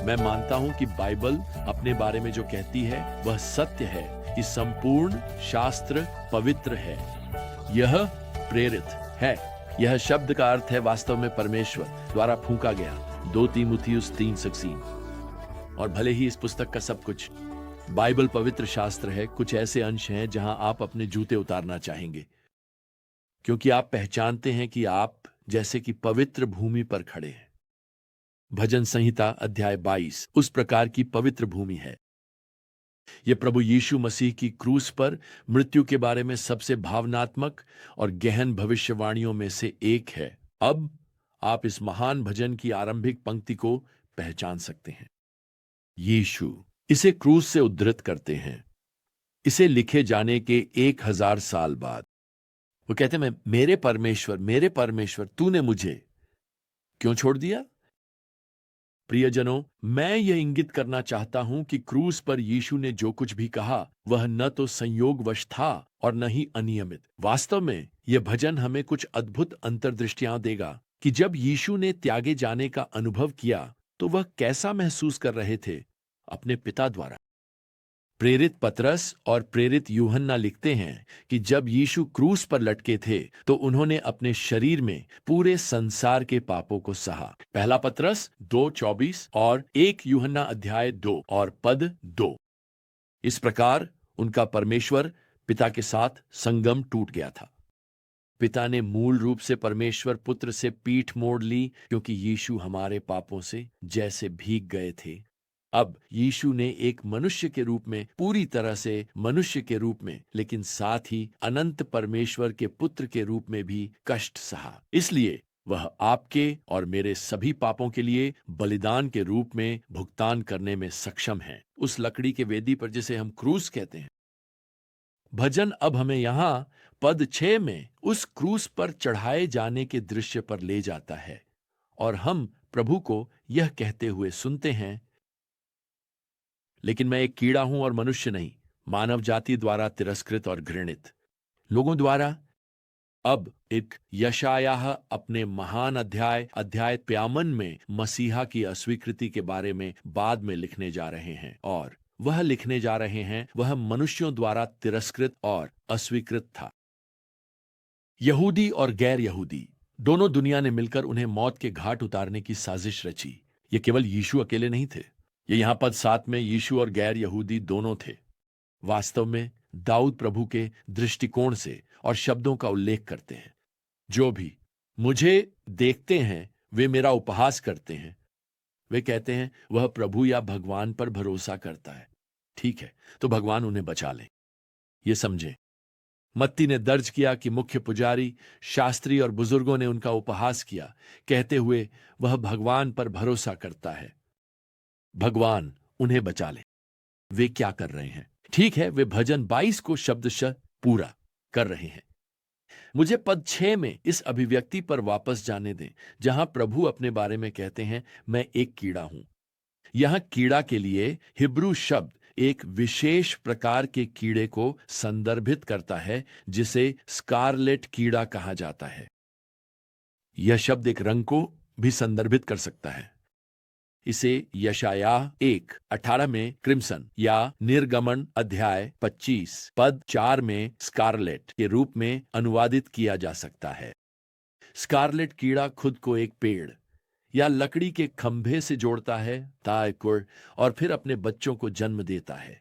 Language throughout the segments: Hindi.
मैं मानता हूं कि बाइबल अपने बारे में जो कहती है वह सत्य है कि संपूर्ण शास्त्र पवित्र है। यह प्रेरित है। यह शब्द का अर्थ है वास्तव में परमेश्वर द्वारा फूंका गया। 2 तीमुथियुस 3:16। और भले ही इस पुस्तक का सब कुछ बाइबल पवित्र शास्त्र है, कुछ ऐसे अंश हैं जहां आप अपने जूते उतारना चाहेंगे, क्योंकि आप पहचानते हैं कि आप जैसे कि पवित्र भूमि पर खड़े हैं। भजन संहिता अध्याय 22 उस प्रकार की पवित्र भूमि है। यह प्रभु यीशु मसीह की क्रूस पर मृत्यु के बारे में सबसे भावनात्मक और गहन भविष्यवाणियों में से एक है। अब आप इस महान भजन की आरंभिक पंक्ति को पहचान सकते हैं। यीशु इसे क्रूस से उद्धृत करते हैं, इसे लिखे जाने के 1000 साल बाद। वो कहते हैं, मेरे परमेश्वर तूने मुझे क्यों छोड़ दिया? प्रियजनों, मैं यह इंगित करना चाहता हूं कि क्रूस पर यीशु ने जो कुछ भी कहा वह न तो संयोगवश था और न ही अनियमित। वास्तव में यह भजन हमें कुछ अद्भुत अंतर्दृष्टियां देगा कि जब यीशु ने त्यागे जाने का अनुभव किया तो वह कैसा महसूस कर रहे थे अपने पिता द्वारा। प्रेरित पतरस और प्रेरित यूहन्ना लिखते हैं कि जब यीशु क्रूस पर लटके थे तो उन्होंने अपने शरीर में पूरे संसार के पापों को सहा। पहला पतरस 2:24 और 1 यूहन्ना अध्याय 2 और पद 2। इस प्रकार उनका परमेश्वर पिता के साथ संगम टूट गया था। पिता ने मूल रूप से परमेश्वर पुत्र से पीठ मोड़ ली, क्योंकि यीशु हमारे पापों से जैसे भीग गए थे। अब यीशु ने एक मनुष्य के रूप में, पूरी तरह से मनुष्य के रूप में, लेकिन साथ ही अनंत परमेश्वर के पुत्र के रूप में भी कष्ट सहा। इसलिए वह आपके और मेरे सभी पापों के लिए बलिदान के रूप में भुगतान करने में सक्षम है, उस लकड़ी के वेदी पर जिसे हम क्रूस कहते हैं। भजन अब हमें यहां पद 6 में उस क्रूस पर चढ़ाए जाने के दृश्य पर ले जाता है और हम प्रभु को यह कहते हुए सुनते हैं, लेकिन मैं एक कीड़ा हूं और मनुष्य नहीं, मानव जाति द्वारा तिरस्कृत और घृणित लोगों द्वारा। अब एक यशायाह अपने महान अध्याय 53 में मसीहा की अस्वीकृति के बारे में बाद में लिखने जा रहे हैं, और वह लिखने जा रहे हैं वह मनुष्यों द्वारा तिरस्कृत और अस्वीकृत था। यहूदी और गैर यहूदी दोनों दुनिया ने मिलकर उन्हें मौत के घाट उतारने की साजिश रची। ये केवल यीशु अकेले नहीं थे। ये यहां पद 7 में यीशु और गैर यहूदी दोनों थे। वास्तव में दाऊद प्रभु के दृष्टिकोण से और शब्दों का उल्लेख करते हैं, जो भी मुझे देखते हैं वे मेरा उपहास करते हैं। वे कहते हैं वह प्रभु या भगवान पर भरोसा करता है। ठीक है, तो भगवान उन्हें बचा लें। ये समझें, मत्ती ने दर्ज किया कि मुख्य पुजारी, शास्त्री और बुजुर्गों ने उनका उपहास किया, कहते हुए वह भगवान पर भरोसा करता है, भगवान उन्हें बचा ले। वे क्या कर रहे हैं? ठीक है, वे भजन 22 को शब्दशः पूरा कर रहे हैं। मुझे पद 6 में इस अभिव्यक्ति पर वापस जाने दें, जहां प्रभु अपने बारे में कहते हैं, मैं एक कीड़ा हूं। यहां कीड़ा के लिए हिब्रू शब्द एक विशेष प्रकार के कीड़े को संदर्भित करता है, जिसे स्कारलेट कीड़ा कहा जाता है। यह शब्द एक रंग को भी संदर्भित कर सकता है। इसे यशायाह 1:18 में क्रिम्सन या निर्गमन अध्याय 25 पद 4 में स्कारलेट के रूप में अनुवादित किया जा सकता है। स्कारलेट कीड़ा खुद को एक पेड़ या लकड़ी के खंभे से जोड़ता है, तायकुर, और फिर अपने बच्चों को जन्म देता है।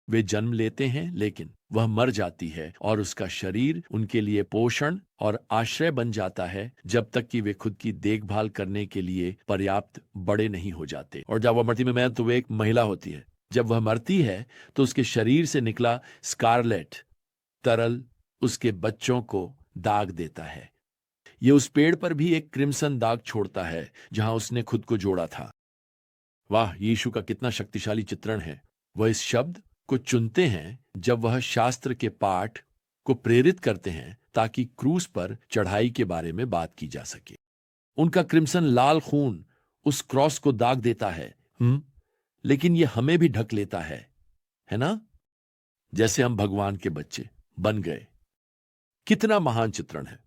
वे जन्म लेते हैं, लेकिन वह मर जाती है और उसका शरीर उनके लिए पोषण और आश्रय बन जाता है, जब तक कि वे खुद की देखभाल करने के लिए पर्याप्त बड़े नहीं हो जाते। और जब वह मरती में तो वे एक महिला होती है। जब वह मरती है तो उसके शरीर से निकला स्कारलेट तरल उसके बच्चों को दाग देता है। यह उस पेड़ पर भी एक क्रिम्सन दाग छोड़ता है जहां उसने खुद को जोड़ा था। वाह, यीशु का कितना शक्तिशाली चित्रण है। वह इस शब्द को चुनते हैं जब वह शास्त्र के पाठ को प्रेरित करते हैं, ताकि क्रूस पर चढ़ाई के बारे में बात की जा सके। उनका क्रिम्सन लाल खून उस क्रॉस को दाग देता है, लेकिन यह हमें भी ढक लेता है ना? जैसे हम भगवान के बच्चे बन गए। कितना महान चित्रण है।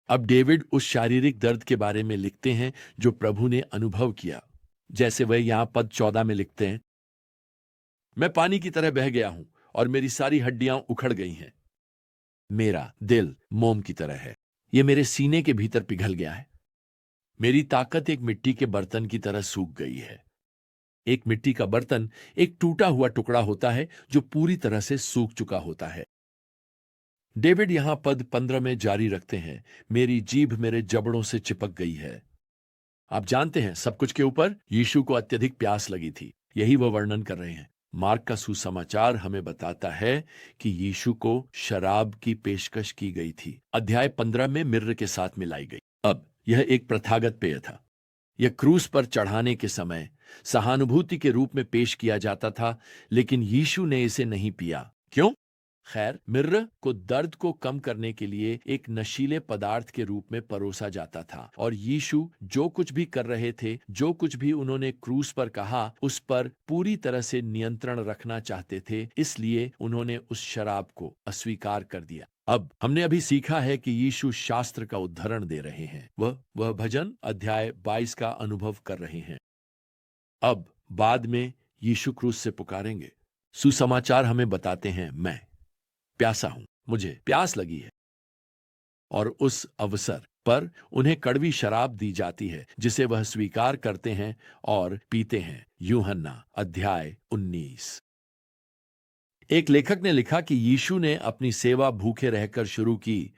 अब डेविड उस शारीरिक दर्द के बारे में लिखते हैं जो प्रभु ने अनुभव किया। जैसे वह यहां पद 14 में लिखते हैं, मैं पानी की तरह बह गया हूं और मेरी सारी हड्डियां उखड़ गई हैं। मेरा दिल मोम की तरह है, यह मेरे सीने के भीतर पिघल गया है। मेरी ताकत एक मिट्टी के बर्तन की तरह सूख गई है। एक मिट्टी का बर्तन एक टूटा हुआ टुकड़ा होता है जो पूरी तरह से सूख चुका होता है। डेविड यहां पद 15 में जारी रखते हैं, मेरी जीभ मेरे जबड़ों से चिपक गई है। आप जानते हैं, सब कुछ के ऊपर यीशु को अत्यधिक प्यास लगी थी, यही वो वर्णन कर रहे हैं। मार्क का सुसमाचार हमें बताता है कि यीशु को शराब की पेशकश की गई थी, अध्याय 15 में मिर्र के साथ मिलाई गई। अब यह एक प्रथागत पेय था। यह क्रूस पर चढ़ाने के समय सहानुभूति के रूप में पेश किया जाता था, लेकिन यीशु ने इसे नहीं पिया। क्यों? खैर, मिर्र को दर्द को कम करने के लिए एक नशीले पदार्थ के रूप में परोसा जाता था, और यीशु जो कुछ भी कर रहे थे, जो कुछ भी उन्होंने क्रूस पर कहा, उस पर पूरी तरह से नियंत्रण रखना चाहते थे, इसलिए उन्होंने उस शराब को अस्वीकार कर दिया। अब हमने अभी सीखा है कि यीशु शास्त्र का उद्धरण दे रहे हैं, वह भजन अध्याय 22 का अनुभव कर रहे हैं। अब बाद में यीशु क्रूस से पुकारेंगे। सुसमाचार हमें बताते हैं, मैं प्यासा हूं, मुझे प्यास लगी है। और उस अवसर पर उन्हें कड़वी शराब दी जाती है, जिसे वह स्वीकार करते हैं और पीते हैं। यूहन्ना अध्याय 19। एक लेखक ने लिखा कि यीशु ने अपनी सेवा भूखे रहकर शुरू की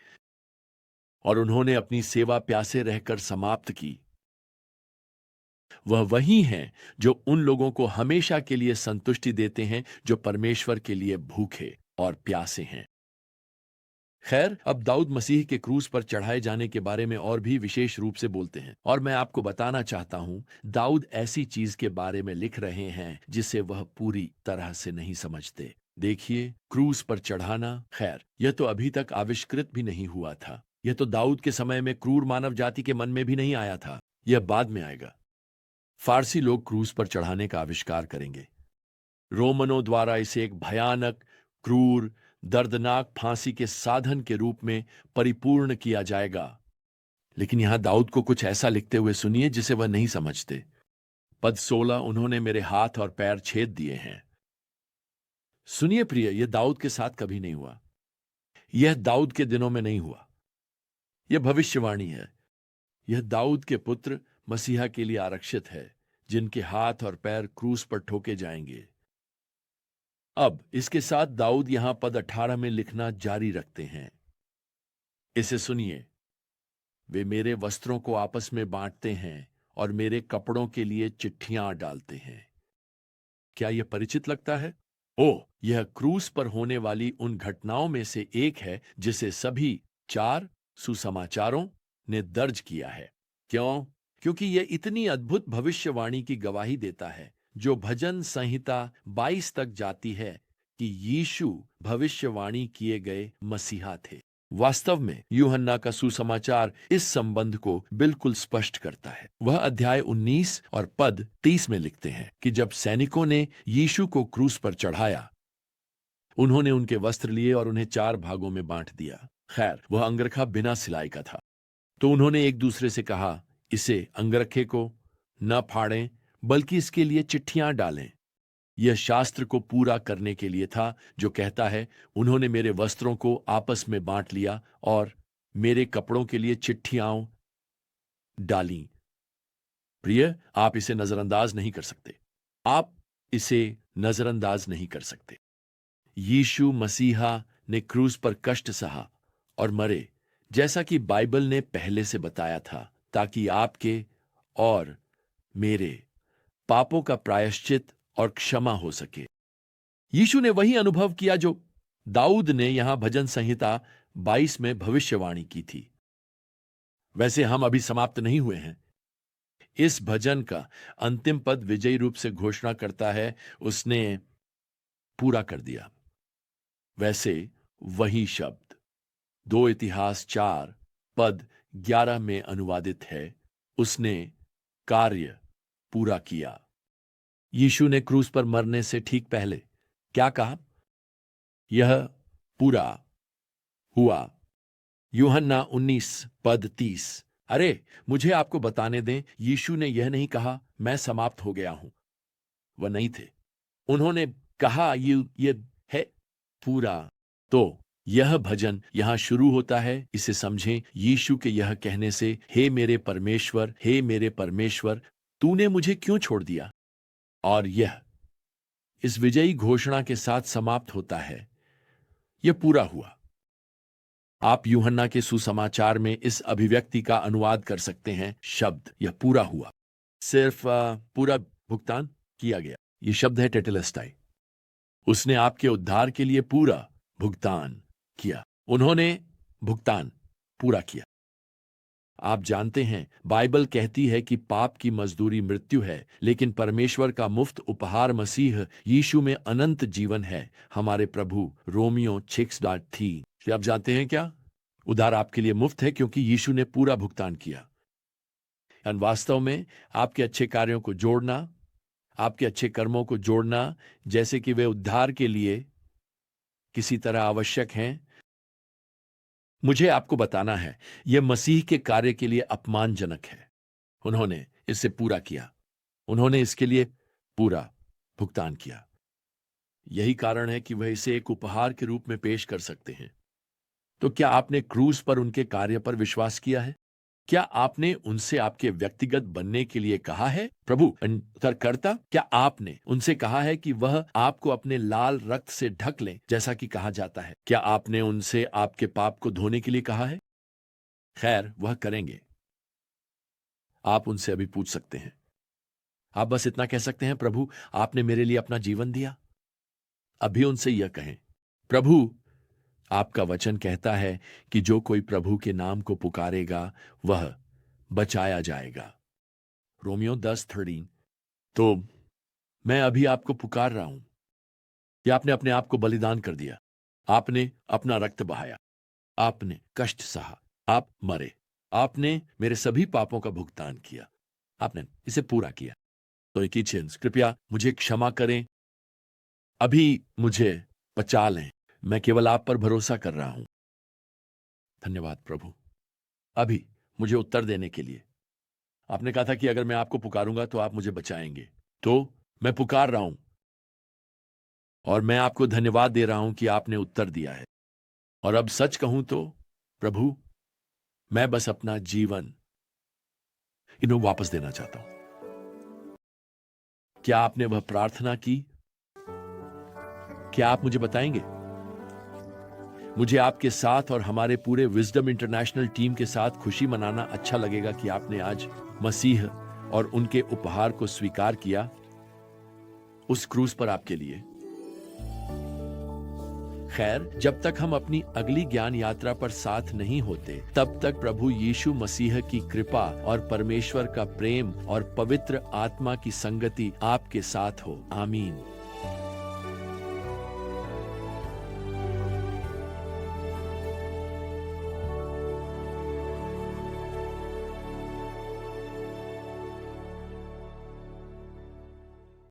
और उन्होंने अपनी सेवा प्यासे रहकर समाप्त की। वह वही हैं जो उन लोगों को हमेशा के लिए संतुष्टि देते हैं जो परमेश्वर के लिए भूखे और प्यासे हैं। खैर, अब दाऊद मसीह के क्रूस पर चढ़ाए जाने के बारे में और भी विशेष रूप से बोलते हैं, और मैं आपको बताना चाहता हूं, दाऊद ऐसी चीज के बारे में लिख रहे हैं जिसे वह पूरी तरह से नहीं समझते। देखिए, क्रूस पर चढ़ाना, खैर यह तो अभी तक आविष्कृत भी नहीं हुआ था। यह तो दाऊद के समय में क्रूर मानव जाति के मन में भी नहीं आया था। यह बाद में आएगा। फारसी लोग क्रूस पर चढ़ाने का आविष्कार करेंगे। रोमनों द्वारा इसे एक भयानक, क्रूर, दर्दनाक फांसी के साधन के रूप में परिपूर्ण किया जाएगा। लेकिन यहां दाऊद को कुछ ऐसा लिखते हुए सुनिए जिसे वह नहीं समझते। पद 16, उन्होंने मेरे हाथ और पैर छेद दिए हैं। सुनिए प्रिय, यह दाऊद के साथ कभी नहीं हुआ। यह दाऊद के दिनों में नहीं हुआ। यह भविष्यवाणी है। यह दाऊद के पुत्र मसीहा के लिए आरक्षित है, जिनके हाथ और पैर क्रूस पर ठोके जाएंगे। अब इसके साथ दाऊद यहां पद 18 में लिखना जारी रखते हैं। इसे सुनिए, वे मेरे वस्त्रों को आपस में बांटते हैं और मेरे कपड़ों के लिए चिट्ठियां डालते हैं। क्या यह परिचित लगता है? ओह, यह क्रूस पर होने वाली उन घटनाओं में से एक है जिसे सभी 4 सुसमाचारों ने दर्ज किया है। क्यों? क्योंकि यह इतनी अद्भुत भविष्यवाणी की गवाही देता है, जो भजन संहिता 22 तक जाती है, कि यीशु भविष्यवाणी किए गए मसीहा थे। वास्तव में यूहन्ना का सुसमाचार इस संबंध को बिल्कुल स्पष्ट करता है। वह अध्याय 19 और पद 30 में लिखते हैं कि जब सैनिकों ने यीशु को क्रूस पर चढ़ाया, उन्होंने उनके वस्त्र लिए और उन्हें 4 भागों में बांट दिया। खैर, वह अंगरखा बिना सिलाई का था, तो उन्होंने एक दूसरे से कहा, इसे अंगरखे को न फाड़ें, बल्कि इसके लिए चिट्ठियां डालें। यह शास्त्र को पूरा करने के लिए था, जो कहता है, उन्होंने मेरे वस्त्रों को आपस में बांट लिया और मेरे कपड़ों के लिए चिट्ठियां डाली। प्रिय, आप इसे नजरअंदाज नहीं कर सकते। आप इसे नजरअंदाज नहीं कर सकते। यीशु मसीहा ने क्रूस पर कष्ट सहा और मरे, जैसा कि बाइबल ने पहले से बताया था, ताकि आपके और मेरे पापों का प्रायश्चित और क्षमा हो सके। यीशु ने वही अनुभव किया जो दाऊद ने यहां भजन संहिता 22 में भविष्यवाणी की थी। वैसे हम अभी समाप्त नहीं हुए हैं। इस भजन का अंतिम पद विजयी रूप से घोषणा करता है, उसने पूरा कर दिया। वैसे वही शब्द 2 इतिहास 4 पद 11 में अनुवादित है, उसने कार्य पूरा किया। यीशु ने क्रूस पर मरने से ठीक पहले क्या कहा? यह पूरा हुआ। यूहन्ना 19 पद 30, अरे, मुझे आपको बताने दें, यीशु ने यह नहीं कहा मैं समाप्त हो गया हूं। वह नहीं थे। उन्होंने कहा ये है पूरा। तो यह भजन यहां शुरू होता है। इसे समझें यीशु के यह कहने से, हे मेरे परमेश्वर, तूने मुझे क्यों छोड़ दिया। और यह इस विजयी घोषणा के साथ समाप्त होता है, यह पूरा हुआ। आप यूहन्ना के सुसमाचार में इस अभिव्यक्ति का अनुवाद कर सकते हैं, शब्द यह पूरा हुआ, सिर्फ पूरा भुगतान किया गया। यह शब्द है टेटेलस्टाई। उसने आपके उद्धार के लिए पूरा भुगतान किया। उन्होंने भुगतान पूरा किया। आप जानते हैं, बाइबल कहती है कि पाप की मजदूरी मृत्यु है, लेकिन परमेश्वर का मुफ्त उपहार मसीह यीशु में अनंत जीवन है। हमारे प्रभु रोमियो 6:3। आप जानते हैं क्या? उद्धार आपके लिए मुफ्त है क्योंकि यीशु ने पूरा भुगतान किया। वास्तव में आपके अच्छे कार्यों को जोड़ना, आपके अच्छे कर्मों को जोड़ना, जैसे कि वे उद्धार के लिए किसी तरह आवश्यक हैं, मुझे आपको बताना है, यह मसीह के कार्य के लिए अपमानजनक है। उन्होंने इसे पूरा किया। उन्होंने इसके लिए पूरा भुगतान किया। यही कारण है कि वह इसे एक उपहार के रूप में पेश कर सकते हैं। तो क्या आपने क्रूस पर उनके कार्य पर विश्वास किया है? क्या आपने उनसे आपके व्यक्तिगत बनने के लिए कहा है? प्रभु उत्तरकर्ता, क्या आपने उनसे कहा है कि वह आपको अपने लाल रक्त से ढक लें, जैसा कि कहा जाता है? क्या आपने उनसे आपके पाप को धोने के लिए कहा है? खैर, वह करेंगे। आप उनसे अभी पूछ सकते हैं। आप बस इतना कह सकते हैं, प्रभु आपने मेरे लिए अपना जीवन दिया। अभी उनसे यह कहें, प्रभु आपका वचन कहता है कि जो कोई प्रभु के नाम को पुकारेगा वह बचाया जाएगा। रोमियो 10:13। तो मैं अभी आपको पुकार रहा हूं कि आपने अपने आप को बलिदान कर दिया। आपने अपना रक्त बहाया। आपने कष्ट सहा। आप मरे। आपने मेरे सभी पापों का भुगतान किया। आपने इसे पूरा किया। तो एक ही चीज, कृपया मुझे क्षमा करें। अभी मुझे बचा लें। मैं केवल आप पर भरोसा कर रहा हूं। धन्यवाद प्रभु, अभी मुझे उत्तर देने के लिए। आपने कहा था कि अगर मैं आपको पुकारूंगा तो आप मुझे बचाएंगे। तो मैं पुकार रहा हूं और मैं आपको धन्यवाद दे रहा हूं कि आपने उत्तर दिया है। और अब सच कहूं तो प्रभु, मैं बस अपना जीवन इन्हें वापस देना चाहता हूं। क्या आपने वह प्रार्थना की? क्या आप मुझे बताएंगे? मुझे आपके साथ और हमारे पूरे विजडम इंटरनेशनल टीम के साथ खुशी मनाना अच्छा लगेगा कि आपने आज मसीह और उनके उपहार को स्वीकार किया उस क्रूस पर आपके लिए। खैर, जब तक हम अपनी अगली ज्ञान यात्रा पर साथ नहीं होते, तब तक प्रभु यीशु मसीह की कृपा और परमेश्वर का प्रेम और पवित्र आत्मा की संगति आपके साथ हो। आमीन।